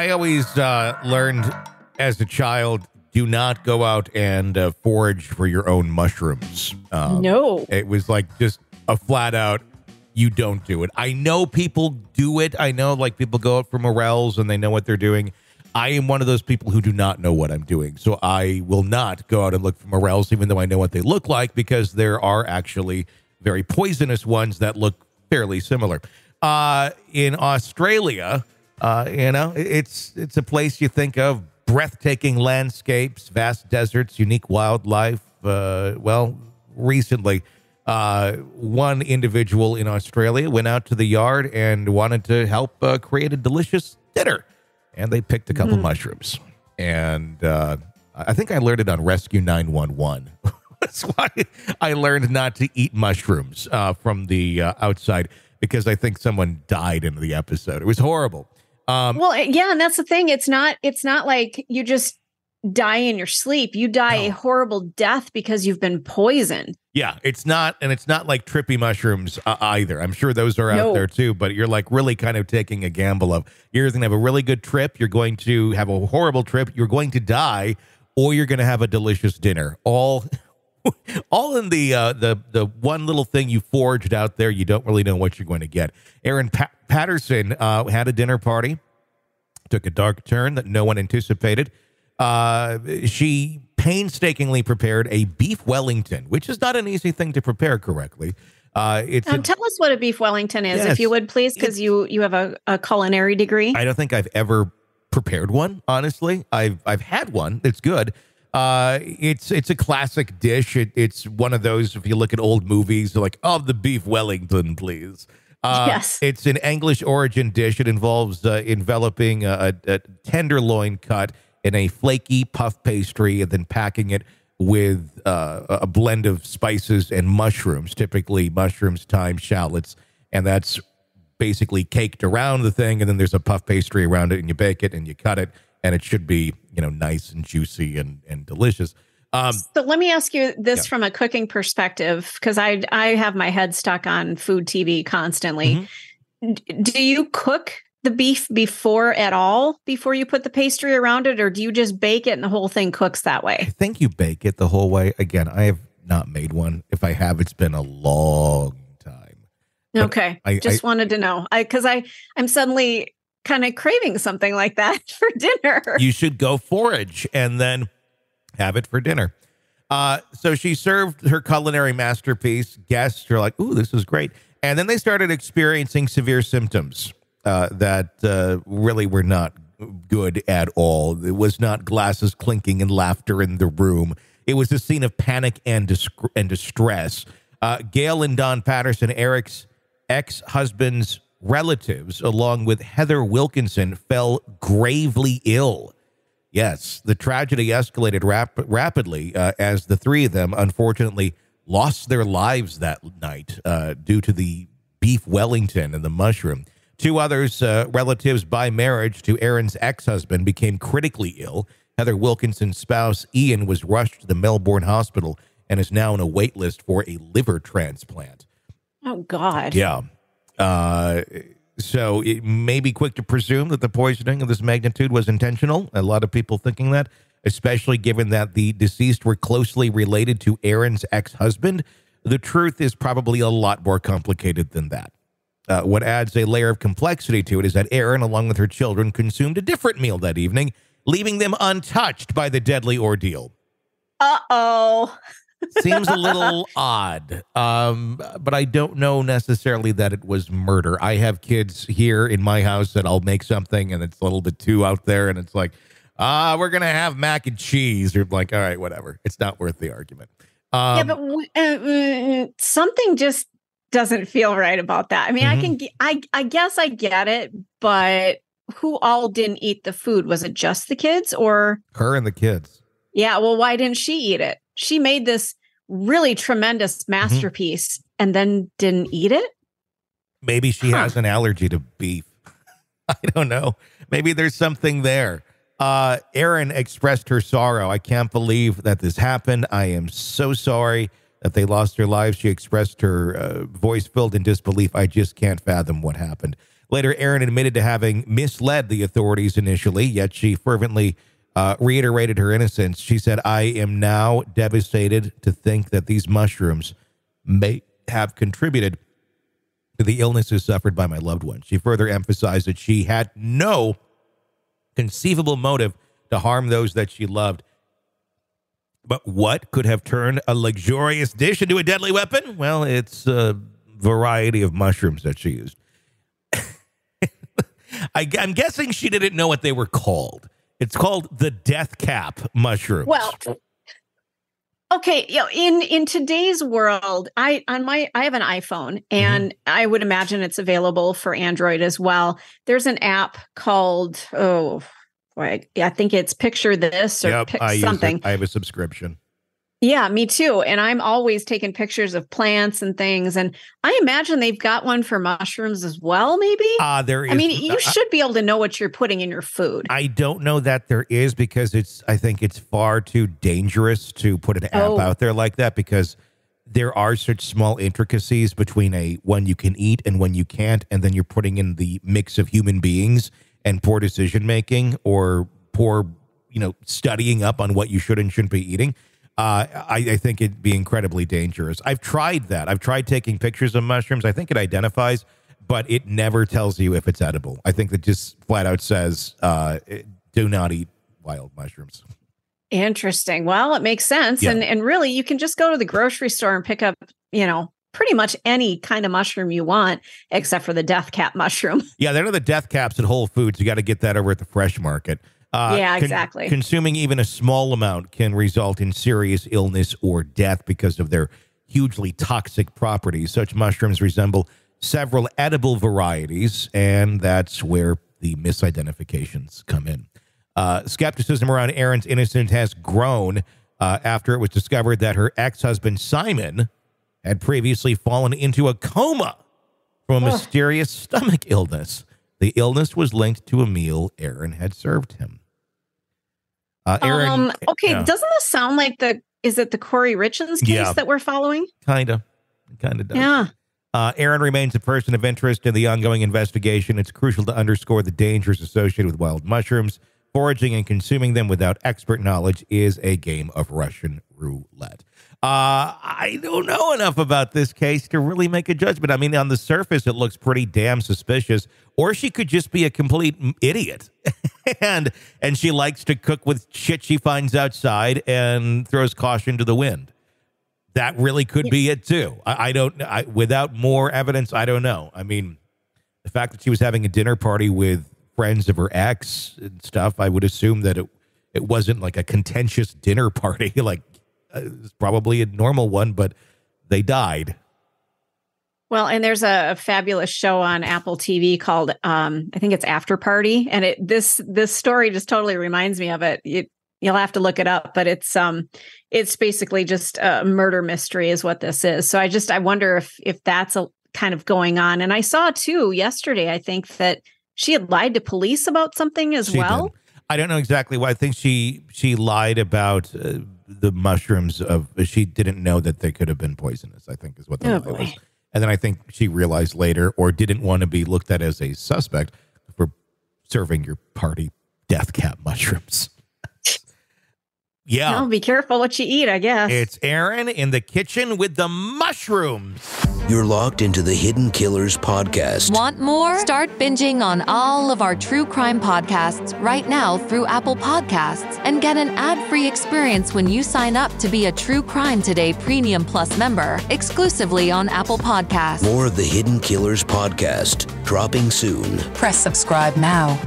I always learned as a child, do not go out and forage for your own mushrooms. No. It was like just a flat out, you don't do it. I know people do it. I know like people go out for morels and they know what they're doing. I am one of those people who do not know what I'm doing. So I will not go out and look for morels, even though I know what they look like, because there are actually very poisonous ones that look fairly similar. In Australia, it's a place you think of, breathtaking landscapes, vast deserts, unique wildlife. Recently, one individual in Australia went out to the yard and wanted to help create a delicious dinner. And they picked a couple mushrooms. And I think I learned it on Rescue 911. That's why I learned not to eat mushrooms from the outside, because I think someone died in the episode. It was horrible. And that's the thing. It's not like you just die in your sleep. You die a horrible death because you've been poisoned. Yeah, it's not like trippy mushrooms either. I'm sure those are out there too, but you're like really kind of taking a gamble of you're going to have a really good trip, you're going to have a horrible trip, you're going to die, or you're going to have a delicious dinner. All in the one little thing you foraged out there. You don't really know what you're going to get. Erin Patterson had a dinner party, took a dark turn that no one anticipated. She painstakingly prepared a beef Wellington, which is not an easy thing to prepare correctly. Tell us what a beef Wellington is, if you would, please, because you have a culinary degree. I don't think I've ever prepared one, honestly. I've had one. It's good. It's a classic dish. It's one of those, if you look at old movies, they're like, the beef Wellington, please. Yes. It's an English origin dish. It involves enveloping a tenderloin cut in a flaky puff pastry and then packing it with a blend of spices and mushrooms, typically mushrooms, thyme, shallots, and that's basically caked around the thing, and then there's a puff pastry around it, and you bake it, and you cut it, and it should be, nice and juicy and delicious. So let me ask you this from a cooking perspective, because I have my head stuck on food TV constantly. Mm-hmm. Do you cook the beef before you put the pastry around it, or do you just bake it and the whole thing cooks that way? I think you bake it the whole way. Again, I have not made one. If I have, it's been a long time. But okay. I wanted to know, because I'm suddenly kind of craving something like that for dinner. You should go forage and then have it for dinner. So she served her culinary masterpiece. Guests are like, ooh, this is great. And then they started experiencing severe symptoms that really were not good at all. It was not glasses clinking and laughter in the room. It was a scene of panic and distress. Gail and Don Patterson, Eric's ex-husband's relatives, along with Heather Wilkinson, fell gravely ill. Yes, the tragedy escalated rapidly as the three of them, unfortunately, lost their lives that night due to the beef Wellington and the mushroom. Two others, relatives by marriage to Erin's ex-husband, became critically ill. Heather Wilkinson's spouse, Ian, was rushed to the Melbourne hospital and is now on a wait list for a liver transplant. Oh, God. Yeah. So it may be quick to presume that the poisoning of this magnitude was intentional. A lot of people thinking that, especially given that the deceased were closely related to Erin's ex-husband. The truth is probably a lot more complicated than that. What adds a layer of complexity to it is that Erin, along with her children, consumed a different meal that evening, leaving them untouched by the deadly ordeal. Uh-oh. Seems a little odd, but I don't know necessarily that it was murder. I have kids here in my house that I'll make something and it's a little bit too out there, and it's like, we're going to have mac and cheese. You're like, all right, whatever. It's not worth the argument. But something just doesn't feel right about that. I mean, I guess I get it, but who all didn't eat the food? Was it just the kids or her and the kids? Yeah. Well, why didn't she eat it? She made this really tremendous masterpiece and then didn't eat it. Maybe she has an allergy to beef. I don't know. Maybe there's something there. Erin expressed her sorrow. I can't believe that this happened. I am so sorry that they lost their lives. She expressed her voice filled in disbelief. I just can't fathom what happened. Later, Erin admitted to having misled the authorities initially, yet she fervently reiterated her innocence. She said, "I am now devastated to think that these mushrooms may have contributed to the illnesses suffered by my loved one." She further emphasized that she had no conceivable motive to harm those that she loved. But what could have turned a luxurious dish into a deadly weapon? Well, it's a variety of mushrooms that she used. I'm guessing she didn't know what they were called. It's called the death cap mushrooms. Well, okay, in today's world, I have an iPhone, and I would imagine it's available for Android as well. There's an app called I think it's Picture This or something. I have a subscription. Yeah, me too. And I'm always taking pictures of plants and things. And I imagine they've got one for mushrooms as well, maybe? There is. I mean, you should be able to know what you're putting in your food. I don't know that there is, because I think it's far too dangerous to put an app out there like that, because there are such small intricacies between one you can eat and one you can't. And then you're putting in the mix of human beings and poor decision making, or poor, studying up on what you should and shouldn't be eating. I think it'd be incredibly dangerous. I've tried that. I've tried taking pictures of mushrooms. I think it identifies, but it never tells you if it's edible. I think that just flat out says, do not eat wild mushrooms. Interesting. Well, it makes sense. Yeah. And really, you can just go to the grocery store and pick up, pretty much any kind of mushroom you want, except for the death cap mushroom. Yeah, they're the death caps at Whole Foods. You got to get that over at the fresh market. Yeah, exactly. Consuming even a small amount can result in serious illness or death because of their hugely toxic properties. Such mushrooms resemble several edible varieties, and that's where the misidentifications come in. Skepticism around Erin's innocence has grown after it was discovered that her ex-husband, Simon, had previously fallen into a coma from a mysterious stomach illness. The illness was linked to a meal Erin had served him. Erin, doesn't this sound like is it the Corey Richens case that we're following? Kind of does. Yeah. Erin remains a person of interest in the ongoing investigation. It's crucial to underscore the dangers associated with wild mushrooms. Foraging and consuming them without expert knowledge is a game of Russian roulette. I don't know enough about this case to really make a judgment. I mean, on the surface, it looks pretty damn suspicious. Or she could just be a complete idiot. and she likes to cook with shit she finds outside and throws caution to the wind. That really could be it, too. Without more evidence, I don't know. I mean, the fact that she was having a dinner party with friends of her ex and stuff, I would assume that it wasn't like a contentious dinner party. Like, it's probably a normal one, but they died. Well, and there's a fabulous show on Apple TV called, I think it's After Party. And this story just totally reminds me of it. You'll have to look it up, but it's basically just a murder mystery is what this is. So I wonder if that's a kind of going on. And I saw too yesterday, I think that she had lied to police about something as well. Did. I don't know exactly why. I think she lied about the mushrooms she didn't know that they could have been poisonous, I think is what the lie was. And then I think she realized later, or didn't want to be looked at as a suspect for serving your party death cap mushrooms. Yeah. Well, be careful what you eat, I guess. It's Erin in the kitchen with the mushrooms. You're locked into the Hidden Killers podcast. Want more? Start binging on all of our true crime podcasts right now through Apple Podcasts and get an ad-free experience when you sign up to be a True Crime Today Premium Plus member exclusively on Apple Podcasts. More of the Hidden Killers podcast dropping soon. Press subscribe now.